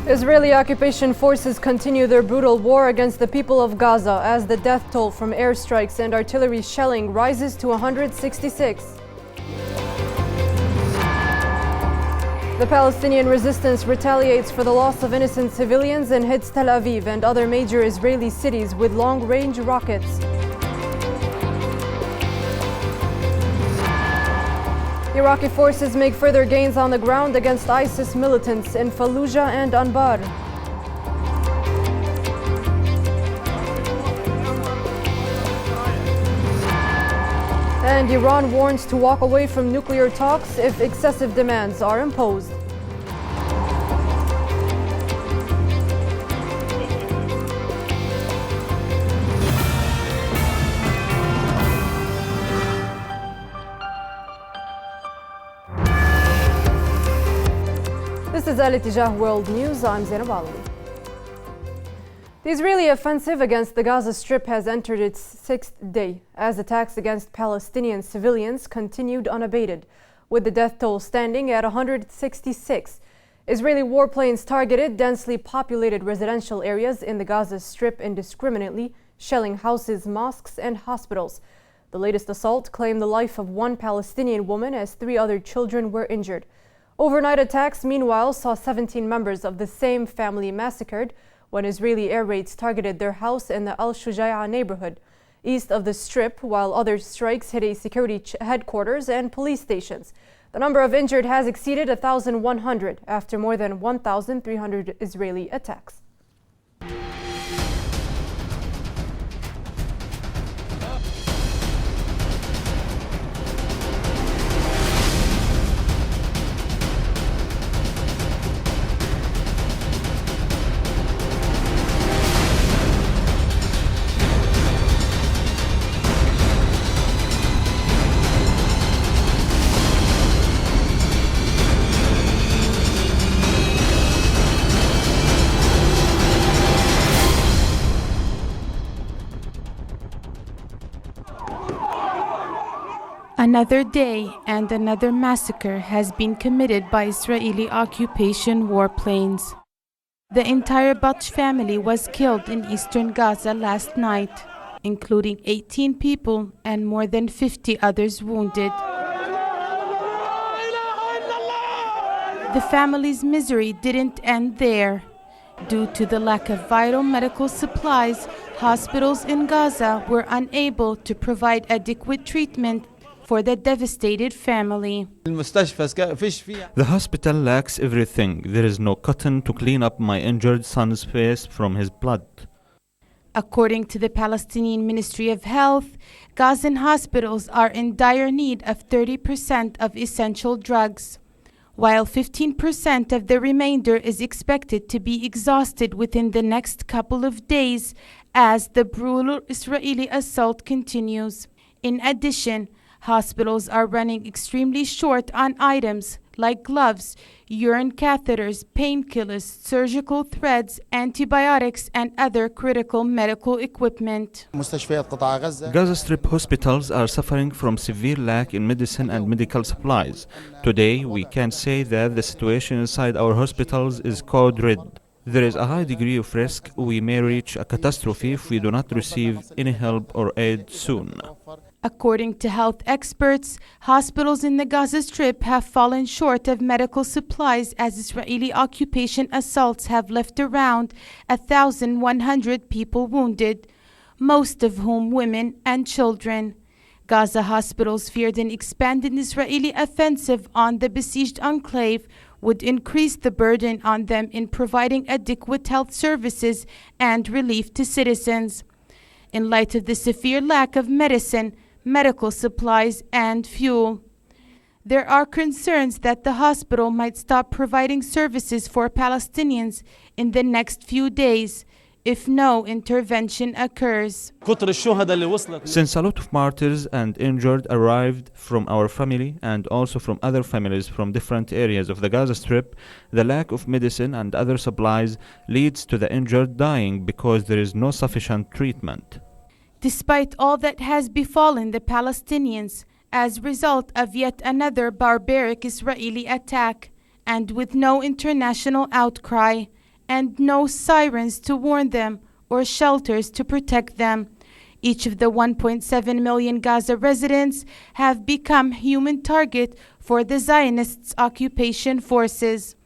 Israeli occupation forces continue their brutal war against the people of Gaza as the death toll from airstrikes and artillery shelling rises to 166. The Palestinian resistance retaliates for the loss of innocent civilians and hits Tel Aviv and other major Israeli cities with long-range rockets. Iraqi forces make further gains on the ground against ISIS militants in Fallujah and Anbar. And Iran warns to walk away from nuclear talks if excessive demands are imposed. This is Al-Ittijah World News. I'm Zainab Alawi. The Israeli offensive against the Gaza Strip has entered its sixth day as attacks against Palestinian civilians continued unabated, with the death toll standing at 166. Israeli warplanes targeted densely populated residential areas in the Gaza Strip indiscriminately, shelling houses, mosques, and hospitals. The latest assault claimed the life of one Palestinian woman as 3 other children were injured. Overnight attacks, meanwhile, saw 17 members of the same family massacred when Israeli air raids targeted their house in the Al-Shujai'a neighborhood, east of the Strip, while other strikes hit a security headquarters and police stations. The number of injured has exceeded 1,100 after more than 1,300 Israeli attacks. Another day and another massacre has been committed by Israeli occupation warplanes. The entire Batsh family was killed in eastern Gaza last night, including 18 people and more than 50 others wounded. The family's misery didn't end there. Due to the lack of vital medical supplies, hospitals in Gaza were unable to provide adequate treatment for the devastated family. The hospital lacks everything. There is no cotton to clean up my injured son's face from his blood. According to the Palestinian Ministry of Health, Gazan hospitals are in dire need of 30% of essential drugs, while 15% of the remainder is expected to be exhausted within the next couple of days as the brutal Israeli assault continues. In addition, hospitals are running extremely short on items like gloves, urine catheters, painkillers, surgical threads, antibiotics, and other critical medical equipment. Gaza Strip hospitals are suffering from severe lack in medicine and medical supplies. Today, we can say that the situation inside our hospitals is code red. There is a high degree of risk we may reach a catastrophe if we do not receive any help or aid soon. According to health experts, hospitals in the Gaza Strip have fallen short of medical supplies as Israeli occupation assaults have left around 1,100 people wounded, most of whom women and children. Gaza hospitals feared an expanded Israeli offensive on the besieged enclave would increase the burden on them in providing adequate health services and relief to citizens. In light of the severe lack of medicine, medical supplies, and fuel, there are concerns that the hospital might stop providing services for Palestinians in the next few days if no intervention occurs. Since a lot of martyrs and injured arrived from our family and also from other families from different areas of the Gaza Strip, the lack of medicine and other supplies leads to the injured dying because there is no sufficient treatment. Despite all that has befallen the Palestinians as a result of yet another barbaric Israeli attack, and with no international outcry, and no sirens to warn them or shelters to protect them. Each of the 1.7 million Gaza residents have become human target for the Zionists' occupation forces.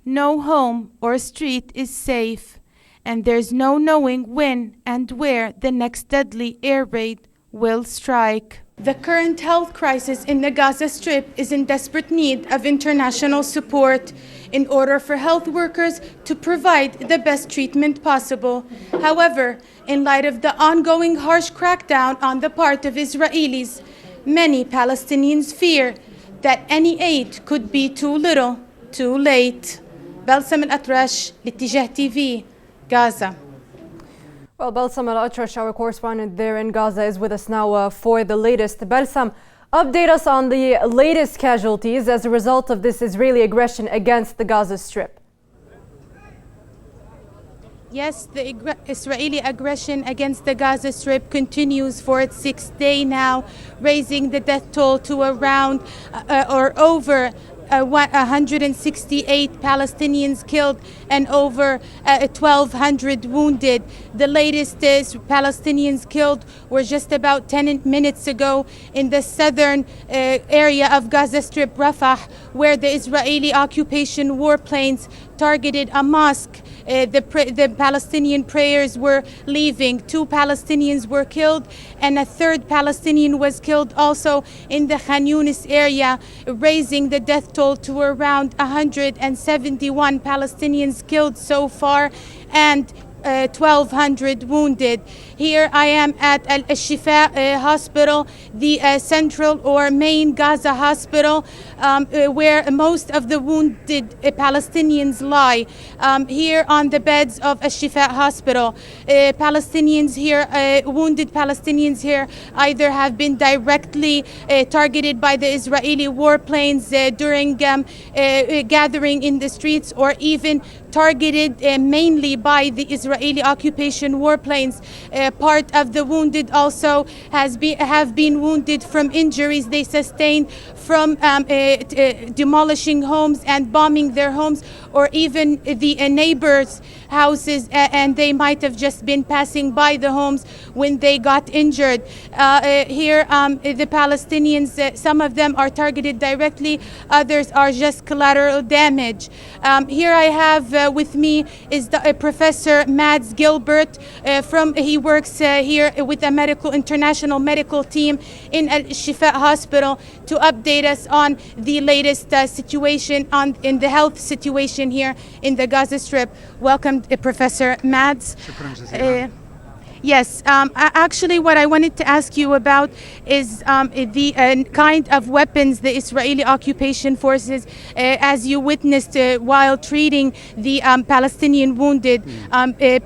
No home or street is safe, and there's no knowing when and where the next deadly air raid will strike. The current health crisis in the Gaza Strip is in desperate need of international support in order for health workers to provide the best treatment possible. However, in light of the ongoing harsh crackdown on the part of Israelis, many Palestinians fear that any aid could be too little, too late. Balsam Al-Atrash, Litijah TV, Gaza. Well, Balsam Al-Atrash, our correspondent there in Gaza, is with us now for the latest. Balsam, update us on the latest casualties as a result of this Israeli aggression against the Gaza Strip. Yes, the Israeli aggression against the Gaza Strip continues for its sixth day now, raising the death toll to around or over 168 Palestinians killed and over 1,200 wounded. The latest Palestinians killed were just about 10 minutes ago in the southern area of Gaza Strip, Rafah, where the Israeli occupation warplanes targeted a mosque. The Palestinian prayers were leaving. 2 Palestinians were killed and a 3rd Palestinian was killed also in the Khan Yunis area, raising the death toll to around 171 Palestinians killed so far and 1,200 wounded. Here I am at Al-Shifa hospital, the central or main Gaza hospital, where most of the wounded Palestinians lie. Here on the beds of Al-Shifa hospital, Palestinians here, wounded Palestinians here, either have been directly targeted by the Israeli warplanes during gathering in the streets, or even targeted mainly by the Israeli occupation warplanes. Part of the wounded also have been wounded from injuries they sustained from demolishing homes and bombing their homes, or even the neighbors' houses, and they might have just been passing by the homes when they got injured. Here, the Palestinians, some of them are targeted directly, others are just collateral damage. Here I have with me is the Professor Mads Gilbert. He works here with a international medical team in Al-Shifa hospital to update us on the latest situation in the health situation here in the Gaza Strip. Welcome, Professor Mads. Yes, actually what I wanted to ask you about is the kind of weapons the Israeli occupation forces, as you witnessed while treating the Palestinian wounded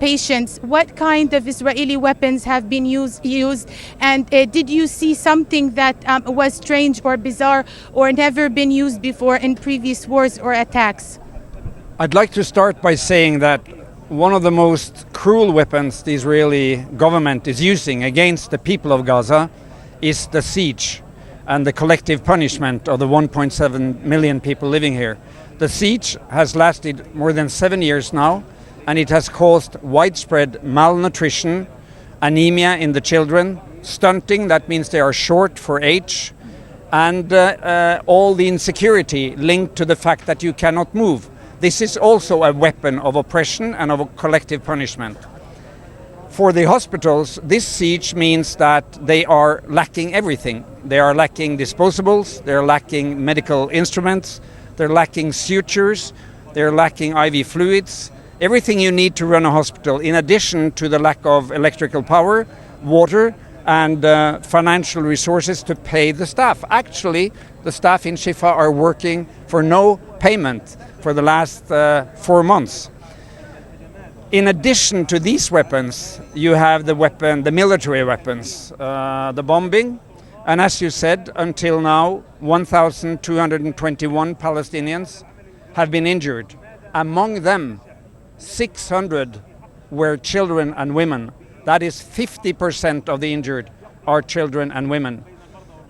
patients, what kind of Israeli weapons have been used, and did you see something that was strange or bizarre or never been used before in previous wars or attacks? I'd like to start by saying that one of the most cruel weapons the Israeli government is using against the people of Gaza is the siege and the collective punishment of the 1.7 million people living here. The siege has lasted more than 7 years now, and it has caused widespread malnutrition, anemia in the children, stunting, that means they are short for age, and all the insecurity linked to the fact that you cannot move. This is also a weapon of oppression and of a collective punishment. For the hospitals, this siege means that they are lacking everything. They are lacking disposables, they're lacking medical instruments, they're lacking sutures, they're lacking IV fluids, everything you need to run a hospital, in addition to the lack of electrical power, water, and financial resources to pay the staff. Actually, the staff in Shifa are working for no payment for the last 4 months. In addition to these weapons, you have the military weapons, the bombing, and as you said, until now, 1,221 Palestinians have been injured. Among them, 600 were children and women. That is 50% of the injured are children and women.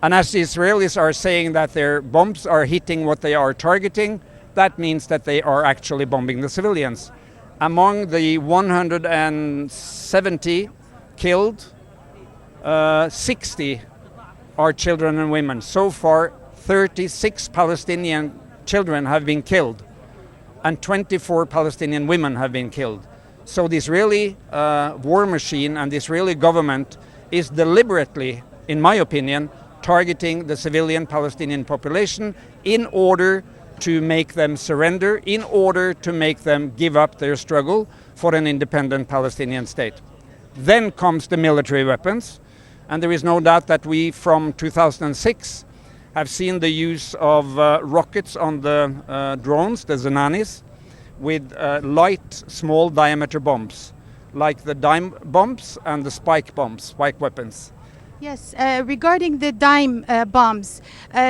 And as the Israelis are saying that their bombs are hitting what they are targeting, that means that they are actually bombing the civilians. Among the 170 killed, 60 are children and women. So far, 36 Palestinian children have been killed, and 24 Palestinian women have been killed. So the Israeli war machine and the Israeli government is deliberately, in my opinion, targeting the civilian Palestinian population in order to make them surrender, in order to make them give up their struggle for an independent Palestinian state. Then comes the military weapons, and there is no doubt that we, from 2006, have seen the use of rockets on the drones, the Zenanis, with light, small diameter bombs, like the dime bombs and the spike bombs, spike weapons. Yes, regarding the dime bombs,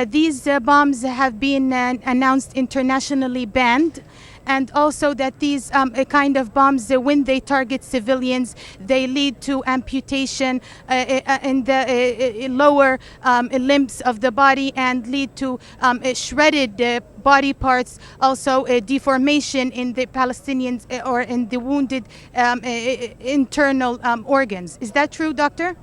these bombs have been announced internationally banned, and also that these kind of bombs, when they target civilians, they lead to amputation in the lower limbs of the body and lead to shredded body parts, also deformation in the Palestinians or in the wounded internal organs. Is that true, doctor?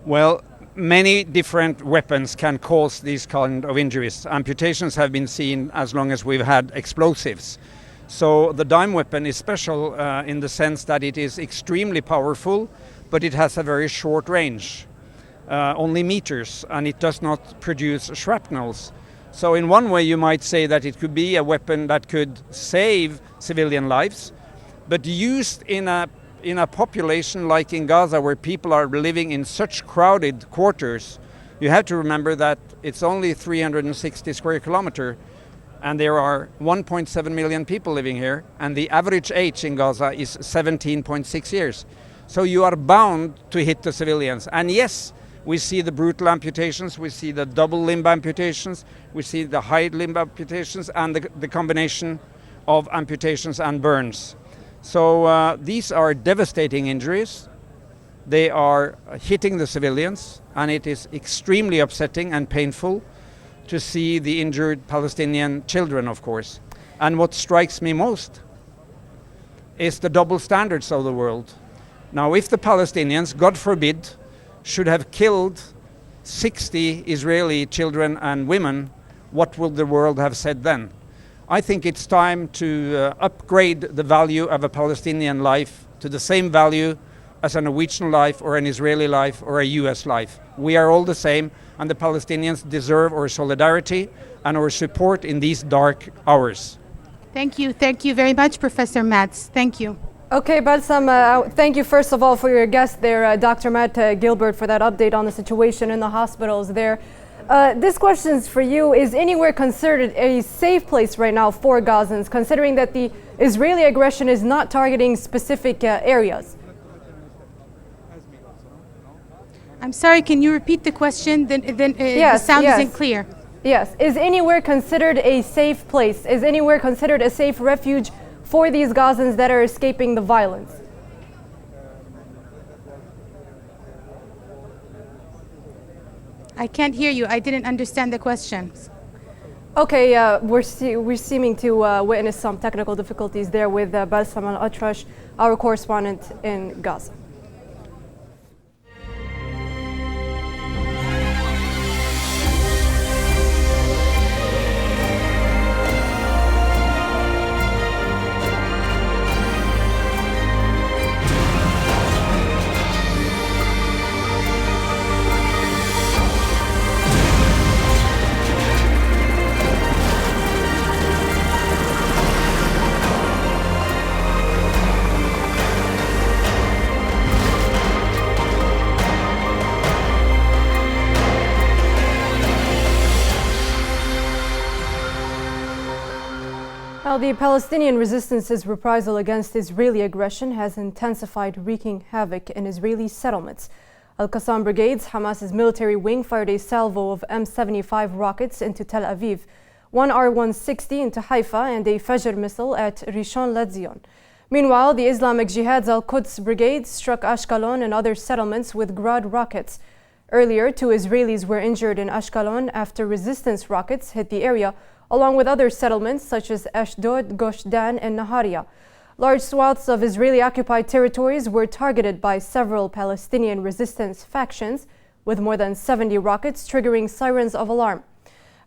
Well, many different weapons can cause these kind of injuries. Amputations have been seen as long as we've had explosives. So the dime weapon is special in the sense that it is extremely powerful, but it has a very short range, only meters, and it does not produce shrapnels. So in one way you might say that it could be a weapon that could save civilian lives, but used in a population like in Gaza, where people are living in such crowded quarters, you have to remember that it's only 360 square kilometers, and there are 1.7 million people living here, and the average age in Gaza is 17.6 years. So you are bound to hit the civilians. And yes, we see the brutal amputations, we see the double limb amputations, we see the high limb amputations, and the combination of amputations and burns. So these are devastating injuries. They are hitting the civilians, and it is extremely upsetting and painful to see the injured Palestinian children, of course. And what strikes me most is the double standards of the world. Now, if the Palestinians, God forbid, should have killed 60 Israeli children and women, what would the world have said then? I think it's time to upgrade the value of a Palestinian life to the same value as a Norwegian life or an Israeli life or a US life. We are all the same, and the Palestinians deserve our solidarity and our support in these dark hours. Thank you very much, Professor Matz. Thank you. Okay, Balsam, thank you first of all for your guest there, Dr. Matt Gilbert, for that update on the situation in the hospitals there. This question is for you. Is anywhere considered a safe place right now for Gazans, considering that the Israeli aggression is not targeting specific areas? I'm sorry, can you repeat the question? Yes, the sound isn't clear. Yes. Is anywhere considered a safe place? Is anywhere considered a safe refuge for these Gazans that are escaping the violence? I can't hear you. I didn't understand the question. Okay, we're seeming to witness some technical difficulties there with Balsam Al-Atrash, our correspondent in Gaza. Now, the Palestinian resistance's reprisal against Israeli aggression has intensified, wreaking havoc in Israeli settlements. Al-Qassam Brigades, Hamas's military wing, fired a salvo of M75 rockets into Tel Aviv, one R-160 into Haifa, and a Fajr missile at Rishon LeZion. Meanwhile, the Islamic Jihad's Al-Quds Brigade struck Ashkelon and other settlements with Grad rockets. Earlier, 2 Israelis were injured in Ashkelon after resistance rockets hit the area, along with other settlements such as Ashdod, Gosh Dan, and Naharia. Large swaths of Israeli-occupied territories were targeted by several Palestinian resistance factions, with more than 70 rockets triggering sirens of alarm.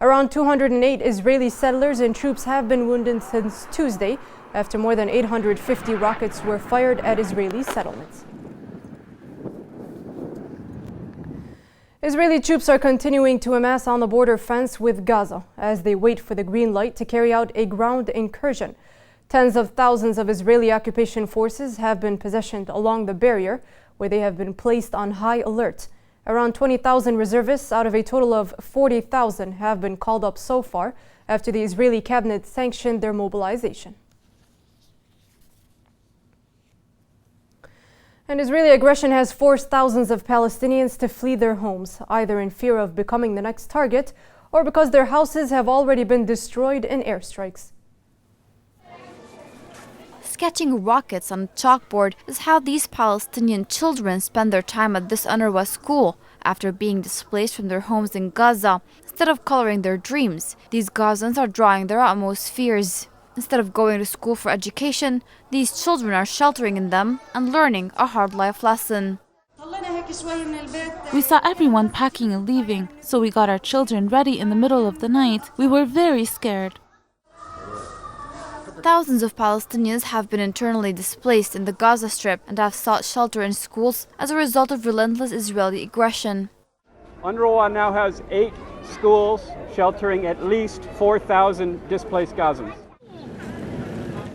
Around 208 Israeli settlers and troops have been wounded since Tuesday, after more than 850 rockets were fired at Israeli settlements. Israeli troops are continuing to amass on the border fence with Gaza as they wait for the green light to carry out a ground incursion. Tens of thousands of Israeli occupation forces have been positioned along the barrier, where they have been placed on high alert. Around 20,000 reservists out of a total of 40,000 have been called up so far after the Israeli cabinet sanctioned their mobilization. And Israeli aggression has forced thousands of Palestinians to flee their homes, either in fear of becoming the next target or because their houses have already been destroyed in airstrikes. Sketching rockets on a chalkboard is how these Palestinian children spend their time at this UNRWA school after being displaced from their homes in Gaza. Instead of coloring their dreams, these Gazans are drawing their utmost fears. Instead of going to school for education, these children are sheltering in them and learning a hard life lesson. We saw everyone packing and leaving, so we got our children ready in the middle of the night. We were very scared. Thousands of Palestinians have been internally displaced in the Gaza Strip and have sought shelter in schools as a result of relentless Israeli aggression. UNRWA now has 8 schools sheltering at least 4,000 displaced Gazans.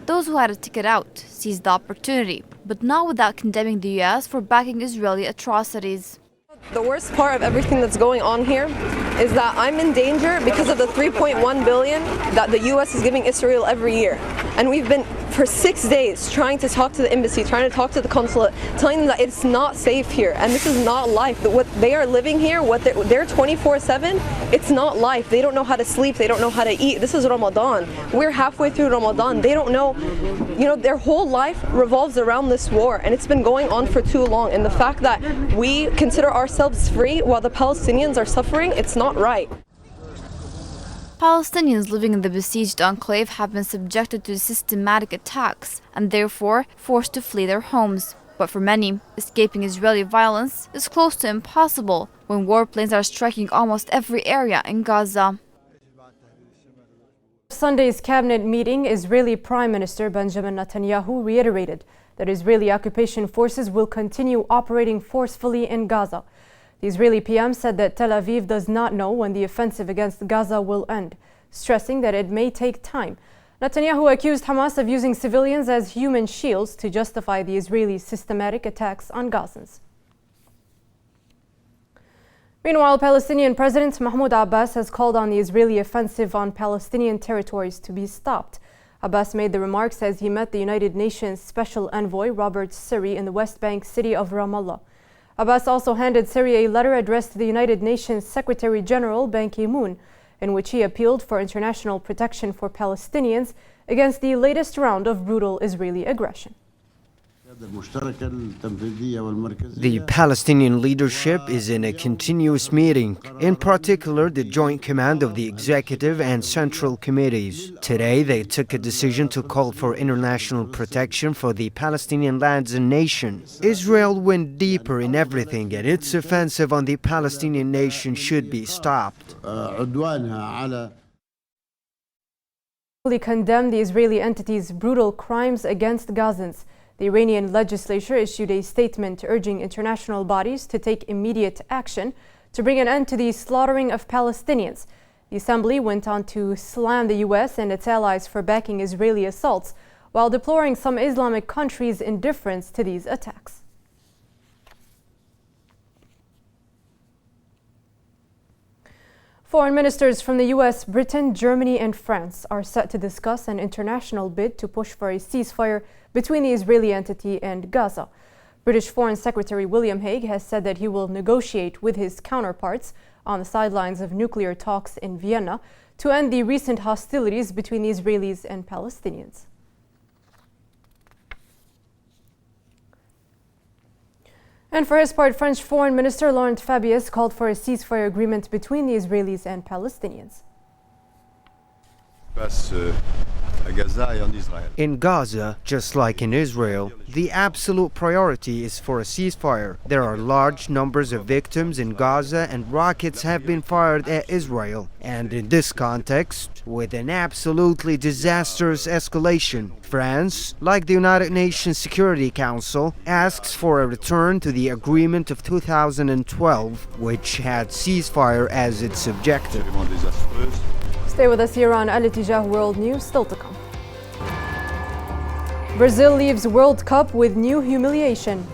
Those who had a ticket out seized the opportunity, but not without condemning the U.S. for backing Israeli atrocities. The worst part of everything that's going on here is that I'm in danger because of the $3.1 billion that the U.S. is giving Israel every year. And we've been for 6 days trying to talk to the embassy, trying to talk to the consulate, telling them that it's not safe here and this is not life. That what they are living here, what they're 24/7, it's not life. They don't know how to sleep, they don't know how to eat. This is Ramadan. We're halfway through Ramadan. They don't know, their whole life revolves around this war, and it's been going on for too long. And the fact that we consider ourselves free while the Palestinians are suffering, it's not right. Palestinians living in the besieged enclave have been subjected to systematic attacks and therefore forced to flee their homes. But for many, escaping Israeli violence is close to impossible when warplanes are striking almost every area in Gaza. Sunday's cabinet meeting, Israeli Prime Minister Benjamin Netanyahu reiterated that Israeli occupation forces will continue operating forcefully in Gaza. The Israeli PM said that Tel Aviv does not know when the offensive against Gaza will end, stressing that it may take time. Netanyahu accused Hamas of using civilians as human shields to justify the Israeli systematic attacks on Gazans. Meanwhile, Palestinian President Mahmoud Abbas has called on the Israeli offensive on Palestinian territories to be stopped. Abbas made the remarks as he met the United Nations Special Envoy Robert Siri in the West Bank city of Ramallah. Abbas also handed Siri a letter addressed to the United Nations Secretary General Ban Ki-moon, in which he appealed for international protection for Palestinians against the latest round of brutal Israeli aggression. The Palestinian leadership is in a continuous meeting, in particular the joint command of the executive and central committees. Today they took a decision to call for international protection for the Palestinian lands and nation. Israel went deeper in everything, and its offensive on the Palestinian nation should be stopped. Condemned the Israeli entity's brutal crimes against Gazans. The Iranian legislature issued a statement urging international bodies to take immediate action to bring an end to the slaughtering of Palestinians. The assembly went on to slam the U.S. and its allies for backing Israeli assaults, while deploring some Islamic countries' indifference to these attacks. Foreign ministers from the U.S., Britain, Germany and France are set to discuss an international bid to push for a ceasefire between the Israeli entity and Gaza. British Foreign Secretary William Hague has said that he will negotiate with his counterparts on the sidelines of nuclear talks in Vienna to end the recent hostilities between the Israelis and Palestinians. And for his part, French Foreign Minister Laurent Fabius called for a ceasefire agreement between the Israelis and Palestinians. In Gaza, just like in Israel, the absolute priority is for a ceasefire. There are large numbers of victims in Gaza and rockets have been fired at Israel. And in this context, with an absolutely disastrous escalation, France, like the United Nations Security Council, asks for a return to the agreement of 2012, which had ceasefire as its objective. Stay with us here on Al Ittijah World News, still to come. Brazil leaves World Cup with new humiliation.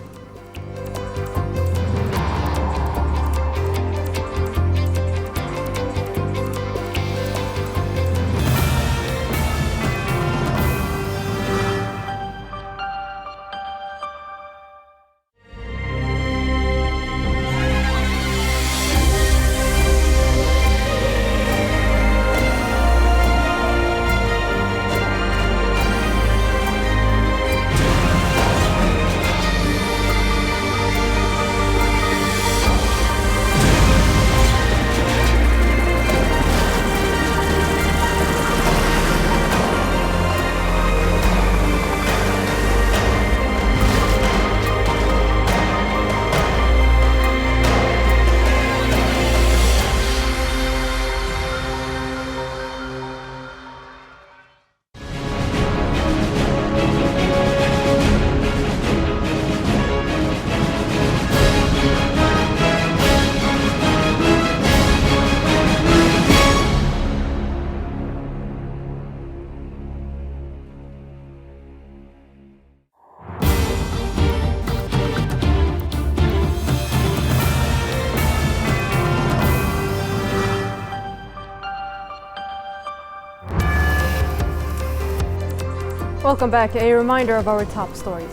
Welcome back. A reminder of our top stories.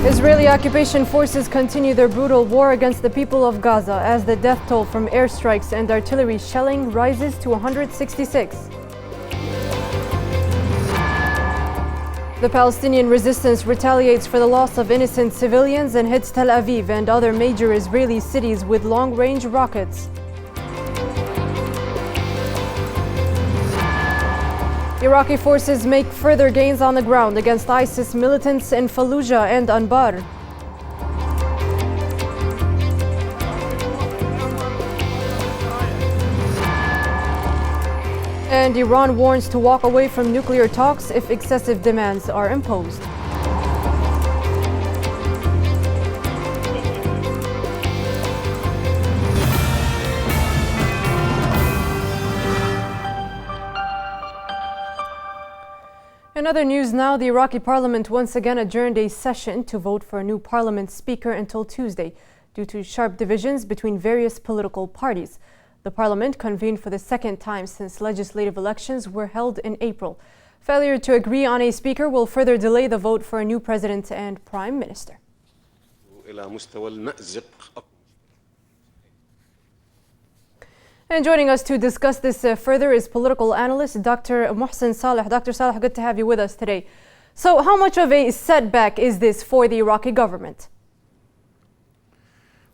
Israeli occupation forces continue their brutal war against the people of Gaza as the death toll from airstrikes and artillery shelling rises to 166. The Palestinian resistance retaliates for the loss of innocent civilians and hits Tel Aviv and other major Israeli cities with long-range rockets. Iraqi forces make further gains on the ground against ISIS militants in Fallujah and Anbar. And Iran warns to walk away from nuclear talks if excessive demands are imposed. In other news now, the Iraqi parliament once again adjourned a session to vote for a new parliament speaker until Tuesday due to sharp divisions between various political parties. The parliament convened for the second time since legislative elections were held in April. Failure to agree on a speaker will further delay the vote for a new president and prime minister. And joining us to discuss this further is political analyst Dr. Mohsen Saleh. Dr. Saleh, good to have you with us today. So how much of a setback is this for the Iraqi government?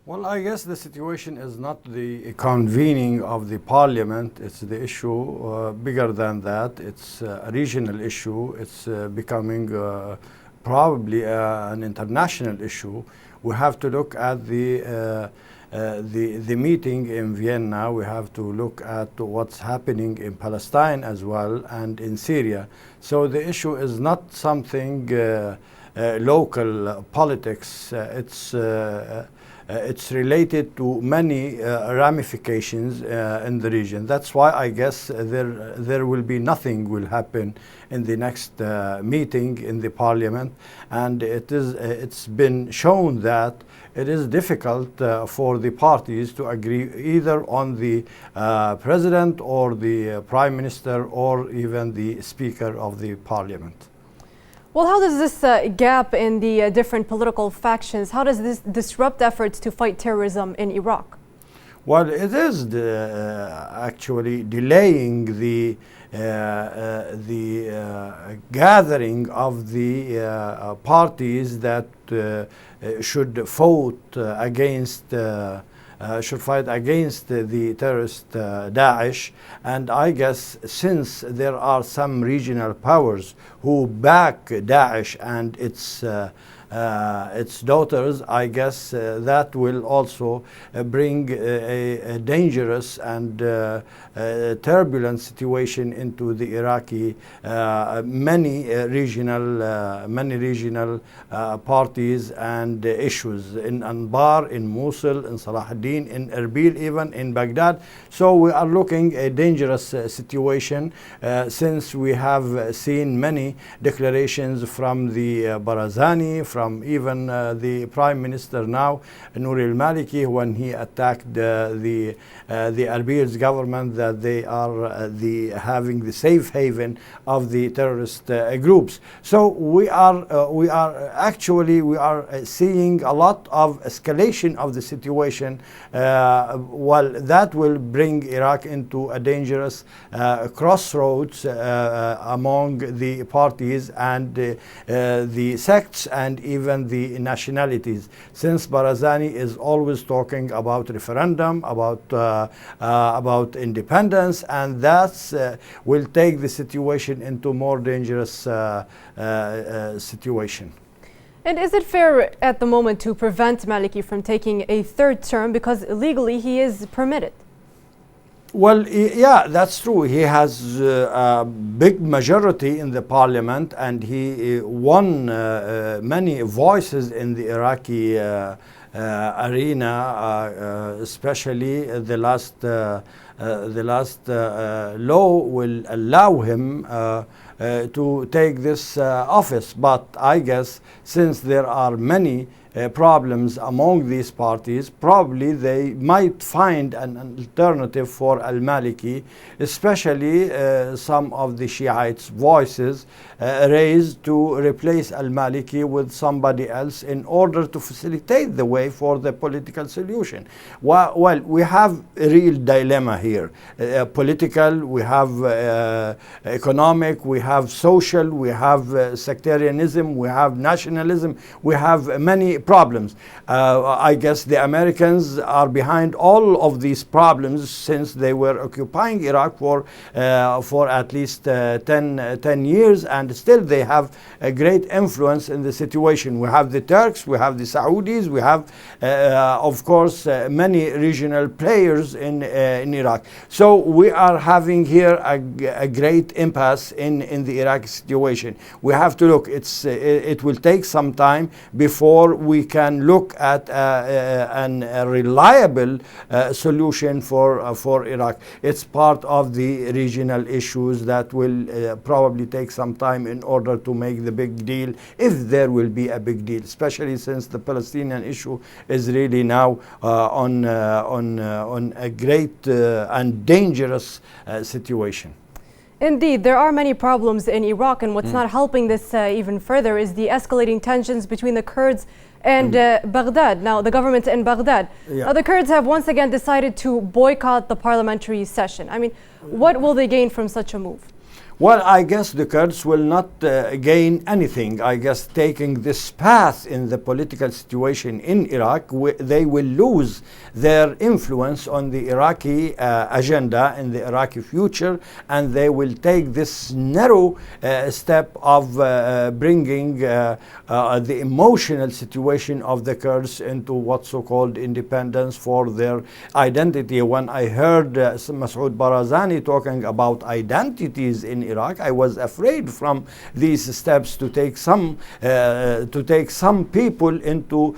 Well, I guess the situation is not the convening of the parliament. It's the issue bigger than that. It's a regional issue. It's becoming probably an international issue. We have to look at the meeting in Vienna. We have to look at what's happening in Palestine as well and in Syria. So the issue is not something local politics. It's related to many ramifications in the region. That's why I guess there will be nothing will happen in the next meeting in the parliament, and it's been shown that it is difficult for the parties to agree either on the president or the prime minister or even the speaker of the parliament. Well, how does this gap in the different political factions, how does this disrupt efforts to fight terrorism in Iraq? Well, it is actually delaying the gathering of the parties that should vote against should fight against the terrorist Daesh. And I guess since there are some regional powers who back Daesh and its daughters, I guess that will also bring a dangerous and turbulent situation into the Iraqi many regional parties and issues in Anbar, in Mosul, in Salah ad-Din, in Erbil, even in Baghdad. So we are looking a dangerous situation since we have seen many declarations from the Barzani, from even the Prime Minister now, Nouri al-Maliki, when he attacked the Erbil's government, that they are having the safe haven of the terrorist groups. So we are seeing a lot of escalation of the situation. Well, that will bring Iraq into a dangerous crossroads among the parties and the sects and even the nationalities, since Barzani is always talking about referendum, about independence, and that will take the situation into more dangerous situation. And is it fair at the moment to prevent Maliki from taking a third term, because legally he is permitted? Well, yeah, that's true. He has a big majority in the parliament, and he won many voices in the Iraqi arena, especially the last law will allow him to take this office. But I guess since there are many problems among these parties, probably they might find an alternative for al-Maliki, especially some of the Shiites' voices raised to replace al-Maliki with somebody else in order to facilitate the way for the political solution. Well, we have a real dilemma here. Political, we have economic, we have social, we have sectarianism, we have nationalism, we have many problems. I guess the Americans are behind all of these problems since they were occupying Iraq for at least 10 years, and still they have a great influence in the situation. We have the Turks, we have the Saudis, we have of course many regional players in Iraq. So we are having here a great impasse in the Iraqi situation. We have to look, it will take some time before we can look at a reliable solution for Iraq. It's part of the regional issues that will probably take some time in order to make the big deal, if there will be a big deal, especially since the Palestinian issue is really now on a great and dangerous situation. Indeed, there are many problems in Iraq, and what's not helping this even further is the escalating tensions between the Kurds and Baghdad. Now, the government in Baghdad. Yeah. Now, the Kurds have once again decided to boycott the parliamentary session. I mean, what will they gain from such a move? Well, I guess the Kurds will not gain anything. I guess taking this path in the political situation in Iraq, they will lose their influence on the Iraqi agenda and the Iraqi future, and they will take this narrow step of bringing the emotional situation of the Kurds into what's so-called independence for their identity. When I heard Masoud Barzani talking about identities in Iraq, I was afraid from these steps to take some people into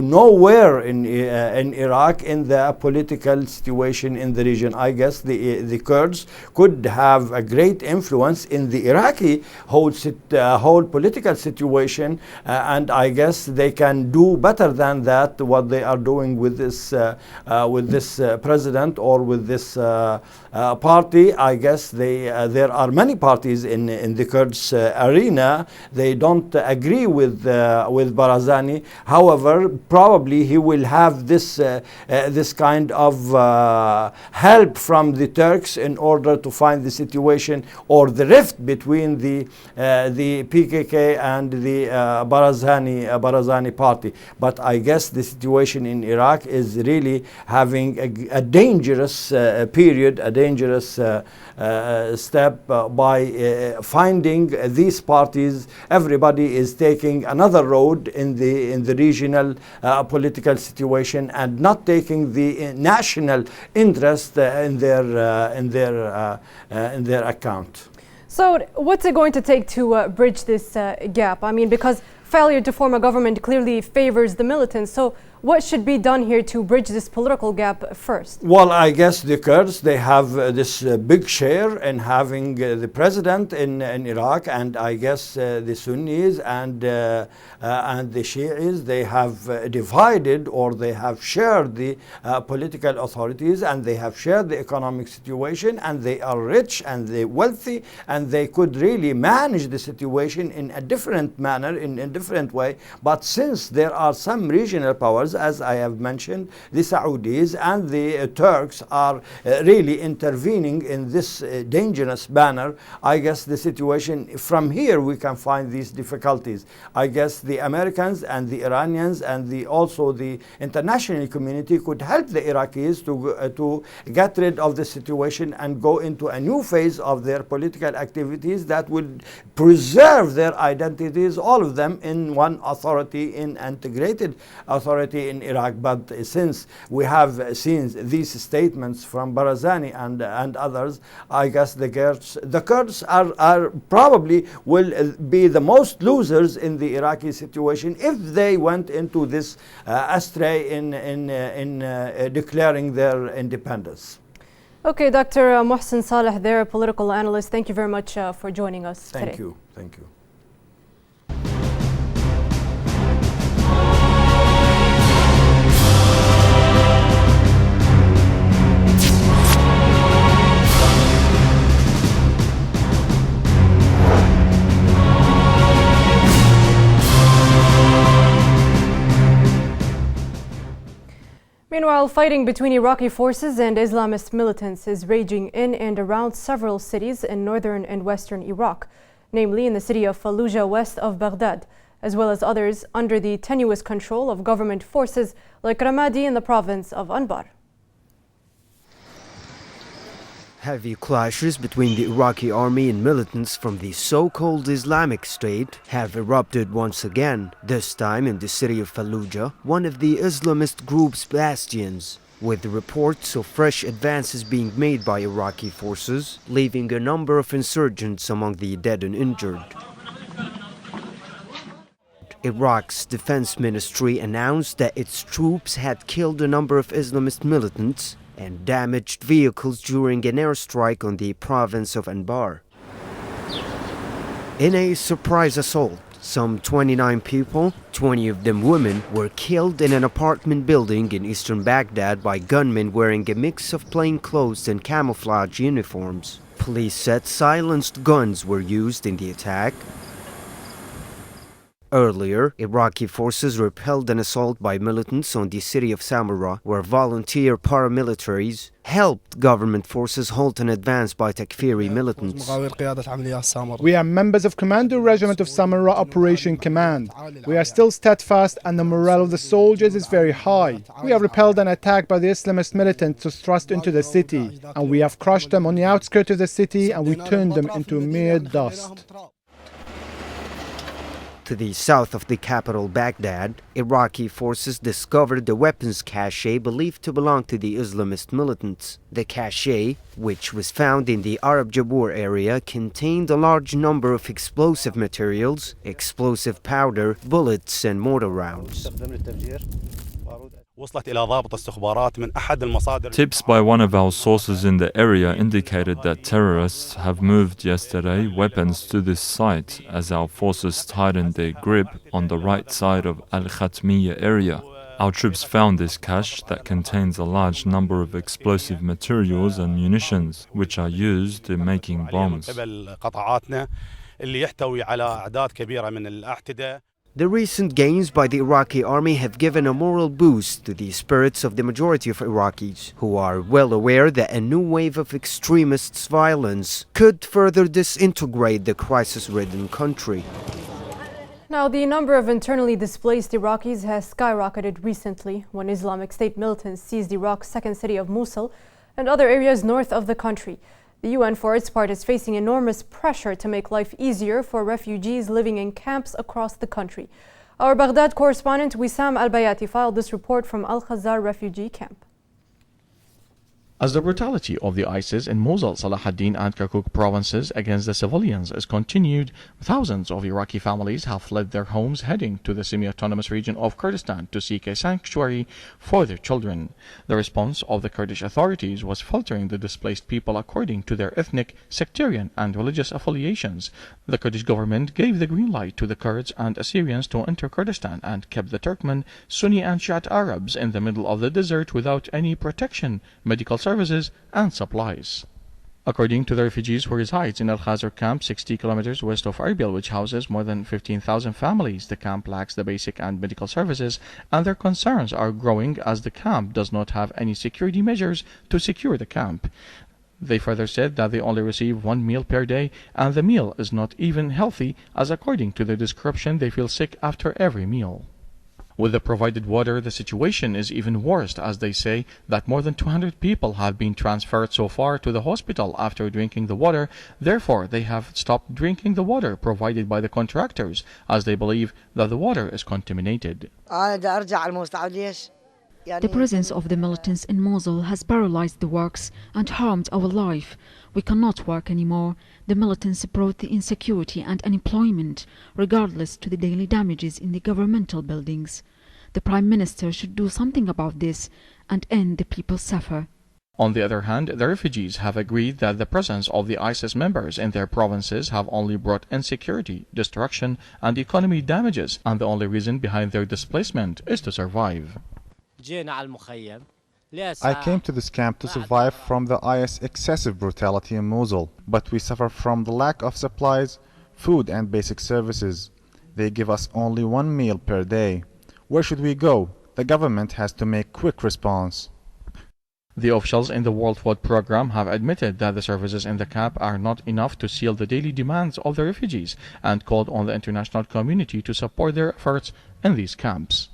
nowhere in Iraq in the political situation in the region. I guess the Kurds could have a great influence in the Iraqi whole political situation, and I guess they can do better than that what they are doing with this president or with this party. I guess there are many parties in the Kurds arena. They don't agree with Barzani. However, probably he will have this kind of help from the Turks in order to find the situation or the rift between the PKK and the Barzani party. But I guess the situation in Iraq is really having a dangerous period, a dangerous step by finding these parties. Everybody is taking another road in the regional political situation and not taking the national interest in their account. So what's it going to take to bridge this gap? I mean, because failure to form a government clearly favors the militants. So what should be done here to bridge this political gap first? Well, I guess the Kurds, they have this big share in having the president in Iraq, and I guess the Sunnis and the Shi'is, they have divided, or they have shared the political authorities, and they have shared the economic situation, and they are rich and they wealthy, and they could really manage the situation in a different manner, in a different way. But since there are some regional powers, as I have mentioned, the Saudis and the Turks are really intervening in this dangerous manner. I guess the situation from here we can find these difficulties. I guess the Americans and the Iranians and also the international community could help the Iraqis to get rid of the situation and go into a new phase of their political activities that would preserve their identities, all of them, in one authority, in integrated authority in Iraq. But since we have seen these statements from Barzani and others, I guess the Kurds are probably will be the most losers in the Iraqi situation if they went into this astray in declaring their independence. Okay, Dr. Mohsen Saleh there, a political analyst. Thank you very much for joining us today. Thank you. Thank you. Meanwhile, fighting between Iraqi forces and Islamist militants is raging in and around several cities in northern and western Iraq, namely in the city of Fallujah west of Baghdad, as well as others under the tenuous control of government forces like Ramadi in the province of Anbar. Heavy clashes between the Iraqi army and militants from the so-called Islamic State have erupted once again, this time in the city of Fallujah, one of the Islamist group's bastions, with reports of fresh advances being made by Iraqi forces, leaving a number of insurgents among the dead and injured. Iraq's defense ministry announced that its troops had killed a number of Islamist militants and damaged vehicles during an airstrike on the province of Anbar. In a surprise assault, some 29 people, 20 of them women, were killed in an apartment building in eastern Baghdad by gunmen wearing a mix of plainclothes and camouflage uniforms. Police said silenced guns were used in the attack. Earlier, Iraqi forces repelled an assault by militants on the city of Samarra, where volunteer paramilitaries helped government forces halt an advance by Takfiri militants. We are members of Commando Regiment of Samarra Operation Command. We are still steadfast and the morale of the soldiers is very high. We have repelled an attack by the Islamist militants to thrust into the city, and we have crushed them on the outskirts of the city and we turned them into mere dust. To the south of the capital, Baghdad, Iraqi forces discovered a weapons cache believed to belong to the Islamist militants. The cache, which was found in the Arab Jabur area, contained a large number of explosive materials, explosive powder, bullets, and mortar rounds. Tips by one of our sources in the area indicated that terrorists have moved yesterday weapons to this site as our forces tightened their grip on the right side of Al-Khatmiya area. Our troops found this cache that contains a large number of explosive materials and munitions, which are used in making bombs. The recent gains by the Iraqi army have given a moral boost to the spirits of the majority of Iraqis, who are well aware that a new wave of extremists' violence could further disintegrate the crisis-ridden country. Now, the number of internally displaced Iraqis has skyrocketed recently when Islamic State militants seized Iraq's second city of Mosul and other areas north of the country. The UN, for its part, is facing enormous pressure to make life easier for refugees living in camps across the country. Our Baghdad correspondent Wissam Al-Bayati filed this report from Al-Khazar refugee camp. As the brutality of the ISIS in Mosul, Salahuddin and Kirkuk provinces against the civilians is continued, thousands of Iraqi families have fled their homes heading to the semi-autonomous region of Kurdistan to seek a sanctuary for their children. The response of the Kurdish authorities was filtering the displaced people according to their ethnic, sectarian and religious affiliations. The Kurdish government gave the green light to the Kurds and Assyrians to enter Kurdistan and kept the Turkmen, Sunni and Shiite Arabs in the middle of the desert without any protection, medical services and supplies. According to the refugees who reside in Al-Khazar camp 60 kilometers west of Erbil, which houses more than 15,000 families, the camp lacks the basic and medical services, and their concerns are growing as the camp does not have any security measures to secure the camp. They further said that they only receive 1 meal per day, and the meal is not even healthy, as according to their description they feel sick after every meal. With the provided water, the situation is even worse, as they say that more than 200 people have been transferred so far to the hospital after drinking the water. Therefore, they have stopped drinking the water provided by the contractors, as they believe that the water is contaminated. The presence of the militants in Mosul has paralyzed the works and harmed our life. We cannot work anymore. The militants brought the insecurity and unemployment, regardless to the daily damages in the governmental buildings. The Prime Minister should do something about this and end the people's suffer. On the other hand, the refugees have agreed that the presence of the ISIS members in their provinces have only brought insecurity, destruction and economy damages, and the only reason behind their displacement is to survive. I came to this camp to survive from the IS excessive brutality in Mosul, but we suffer from the lack of supplies, food and basic services. They give us only 1 meal per day. Where should we go? The government has to make quick response. The officials in the World Food Programme have admitted that the services in the camp are not enough to seal the daily demands of the refugees and called on the international community to support their efforts in these camps.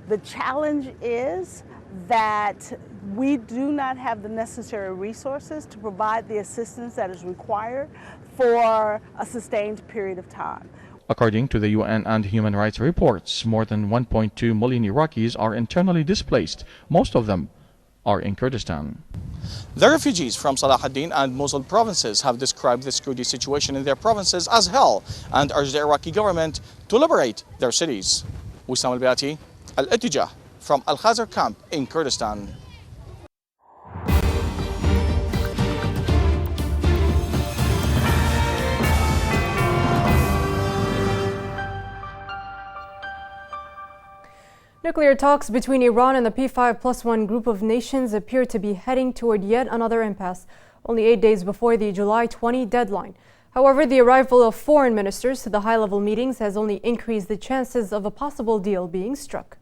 The challenge is that we do not have the necessary resources to provide the assistance that is required for a sustained period of time. According to the UN and human rights reports, more than 1.2 million Iraqis are internally displaced. Most of them are in Kurdistan. The refugees from Salahuddin and Mosul provinces have described the security situation in their provinces as hell and urged the Iraqi government to liberate their cities. Wissam Al-Bayati, Al-Ittijah, from Al-Khazar camp in Kurdistan. Nuclear talks between Iran and the P5+1 group of nations appear to be heading toward yet another impasse, only 8 days before the July 20 deadline. However, the arrival of foreign ministers to the high-level meetings has only increased the chances of a possible deal being struck.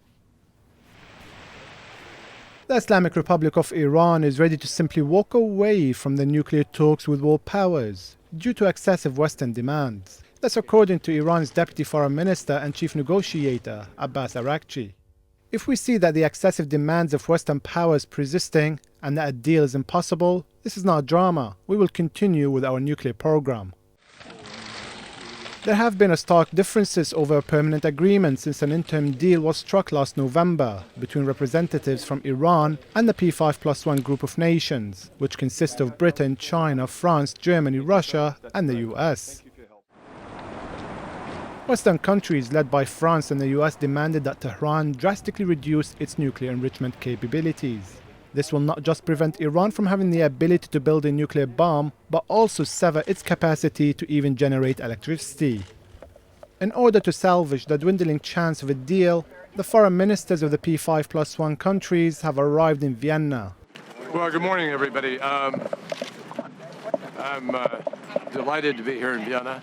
The Islamic Republic of Iran is ready to simply walk away from the nuclear talks with world powers due to excessive Western demands. That's according to Iran's Deputy Foreign Minister and Chief Negotiator, Abbas Araghchi. If we see that the excessive demands of Western powers persisting and that a deal is impossible, this is not a drama. We will continue with our nuclear program. There have been stark differences over a permanent agreement since an interim deal was struck last November between representatives from Iran and the P5+1 group of nations, which consist of Britain, China, France, Germany, Russia and the US. Western countries led by France and the US demanded that Tehran drastically reduce its nuclear enrichment capabilities. This will not just prevent Iran from having the ability to build a nuclear bomb, but also sever its capacity to even generate electricity. In order to salvage the dwindling chance of a deal, The foreign ministers of the P5+1 countries have arrived in Vienna. Well, good morning, everybody. I'm delighted to be here in Vienna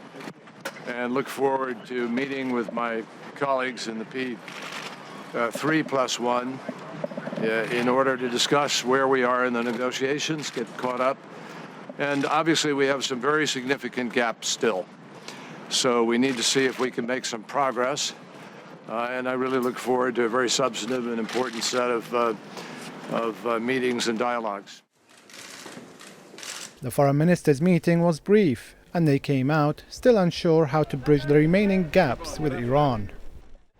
and look forward to meeting with my colleagues in the P3+1 in order to discuss where we are in the negotiations, get caught up. And obviously we have some very significant gaps still. So we need to see if we can make some progress. And I really look forward to a very substantive and important set of meetings and dialogues. The foreign ministers' meeting was brief, and they came out still unsure how to bridge the remaining gaps with Iran.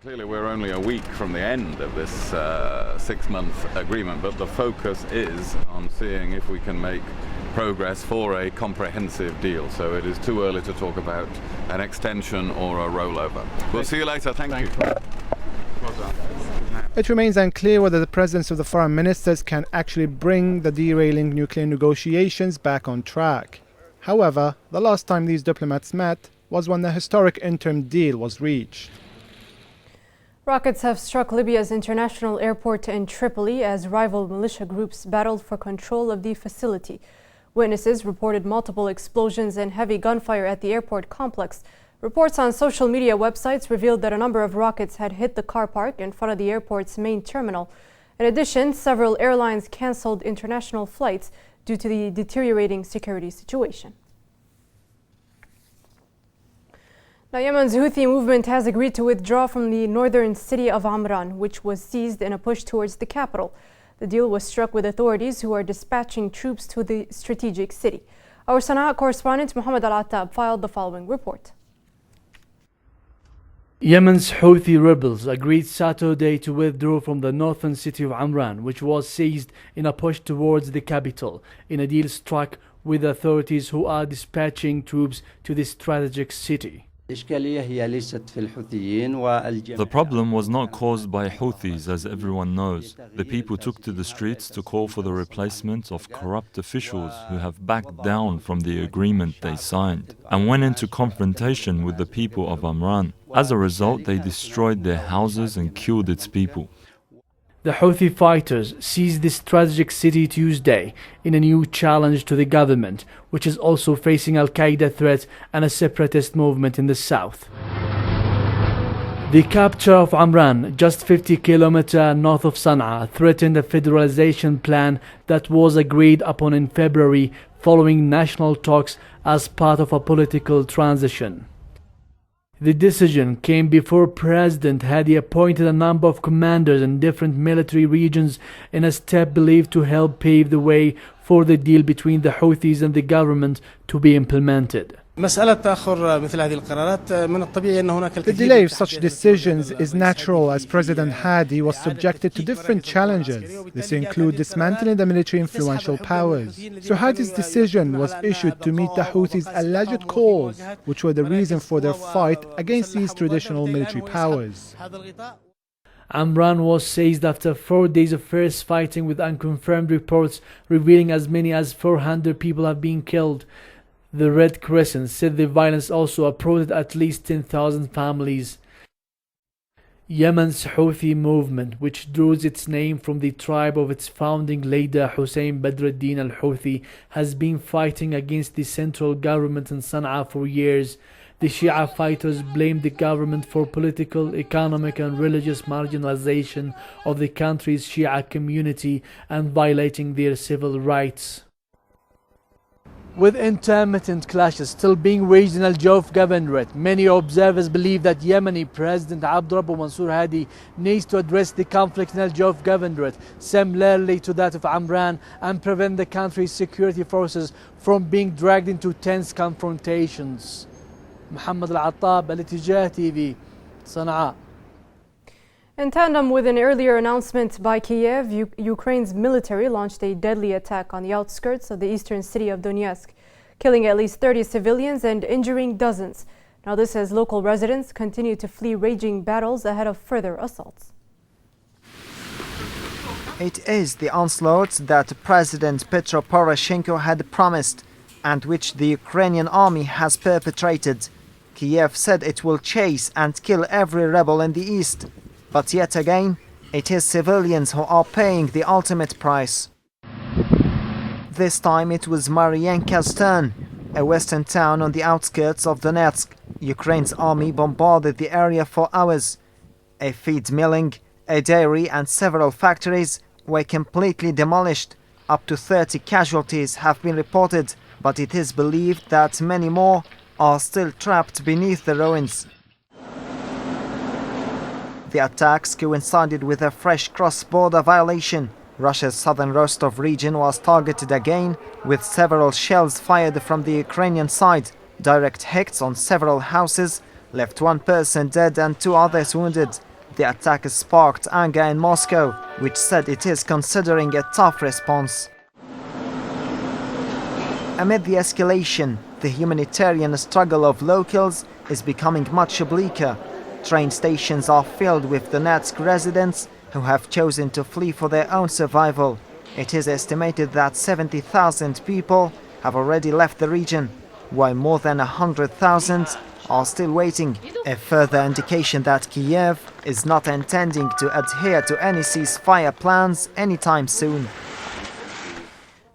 Clearly we're only a week from the end of this 6-month agreement, but the focus is on seeing if we can make progress for a comprehensive deal. So it is too early to talk about an extension or a rollover. We'll see you later. Thank you. It remains unclear whether the presidents of the foreign ministers can actually bring the derailing nuclear negotiations back on track. However, the last time these diplomats met was when the historic interim deal was reached. Rockets have struck Libya's international airport in Tripoli as rival militia groups battled for control of the facility. Witnesses reported multiple explosions and heavy gunfire at the airport complex. Reports on social media websites revealed that a number of rockets had hit the car park in front of the airport's main terminal. In addition, several airlines canceled international flights due to the deteriorating security situation. Now, Yemen's Houthi movement has agreed to withdraw from the northern city of Amran, which was seized in a push towards the capital. The deal was struck with authorities who are dispatching troops to the strategic city. Our Sana'a correspondent Mohammed Al-Attab filed the following report. Yemen's Houthi rebels agreed Saturday to withdraw from the northern city of Amran, which was seized in a push towards the capital, in a deal struck with authorities who are dispatching troops to the strategic city. The problem was not caused by Houthis, as everyone knows. The people took to the streets to call for the replacement of corrupt officials who have backed down from the agreement they signed and went into confrontation with the people of Amran. As a result, they destroyed their houses and killed its people. The Houthi fighters seized the strategic city Tuesday in a new challenge to the government, which is also facing Al-Qaeda threat and a separatist movement in the south. The capture of Amran, just 50 kilometers north of Sana'a, threatened a federalization plan that was agreed upon in February following national talks as part of a political transition. The decision came before President Hadi appointed a number of commanders in different military regions in a step believed to help pave the way for the deal between the Houthis and the government to be implemented. The delay of such decisions is natural as President Hadi was subjected to different challenges. This includes dismantling the military influential powers. So Hadi's decision was issued to meet the Houthis' alleged cause, which were the reason for their fight against these traditional military powers. Amran was seized after 4 days of fierce fighting, with unconfirmed reports revealing as many as 400 people have been killed. The Red Crescent said the violence also uprooted at least 10,000 families. Yemen's Houthi movement, which draws its name from the tribe of its founding leader Hussein Badruddin al-Houthi, has been fighting against the central government in Sana'a for years. The Shia fighters blamed the government for political, economic and religious marginalization of the country's Shia community and violating their civil rights. With intermittent clashes still being waged in Al Jawf Governorate, many observers believe that Yemeni President Abdurrabbu Mansour Hadi needs to address the conflict in Al Jawf Governorate similarly to that of Amran and prevent the country's security forces from being dragged into tense confrontations. Mohammed Al-Attab, AEE TV, Sana'a. In tandem with an earlier announcement by Kiev, Ukraine's military launched a deadly attack on the outskirts of the eastern city of Donetsk, killing at least 30 civilians and injuring dozens. Now this as local residents continue to flee raging battles ahead of further assaults. It is the onslaught that President Petro Poroshenko had promised and which the Ukrainian army has perpetrated. Kiev said it will chase and kill every rebel in the east. But yet again, it is civilians who are paying the ultimate price. This time it was Marienka's turn, a western town on the outskirts of Donetsk. Ukraine's army bombarded the area for hours. A feed milling, a dairy and several factories were completely demolished. Up to 30 casualties have been reported, but it is believed that many more are still trapped beneath the ruins. The attacks coincided with a fresh cross-border violation. Russia's southern Rostov region was targeted again, with several shells fired from the Ukrainian side. Direct hits on several houses left one person dead and 2 others wounded. The attack sparked anger in Moscow, which said it is considering a tough response. Amid the escalation, the humanitarian struggle of locals is becoming much bleaker. Train stations are filled with Donetsk residents who have chosen to flee for their own survival. It is estimated that 70,000 people have already left the region, while more than 100,000 are still waiting. A further indication that Kiev is not intending to adhere to any ceasefire plans anytime soon.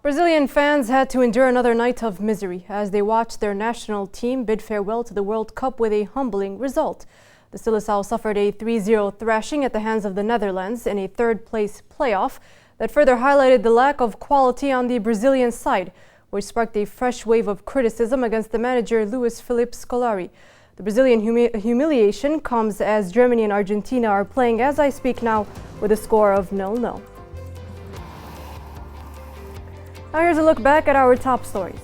Brazilian fans had to endure another night of misery as they watched their national team bid farewell to the World Cup with a humbling result. The Seleção suffered a 3-0 thrashing at the hands of the Netherlands in a third-place playoff that further highlighted the lack of quality on the Brazilian side, which sparked a fresh wave of criticism against the manager Luis Felipe Scolari. The Brazilian humiliation comes as Germany and Argentina are playing as I speak now with a score of 0-0. Now here's a look back at our top stories.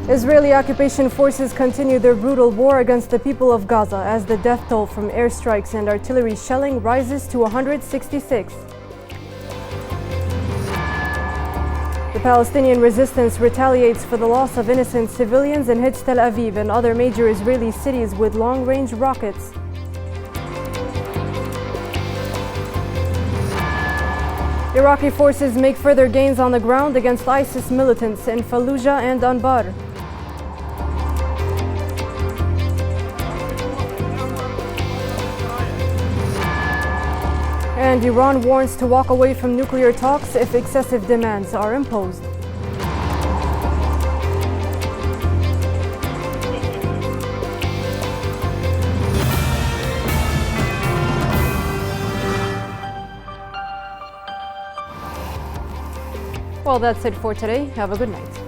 Israeli occupation forces continue their brutal war against the people of Gaza as the death toll from airstrikes and artillery shelling rises to 166. The Palestinian resistance retaliates for the loss of innocent civilians and hits Tel Aviv and other major Israeli cities with long-range rockets. Iraqi forces make further gains on the ground against ISIS militants in Fallujah and Anbar. And Iran warns to walk away from nuclear talks if excessive demands are imposed. Well, that's it for today. Have a good night.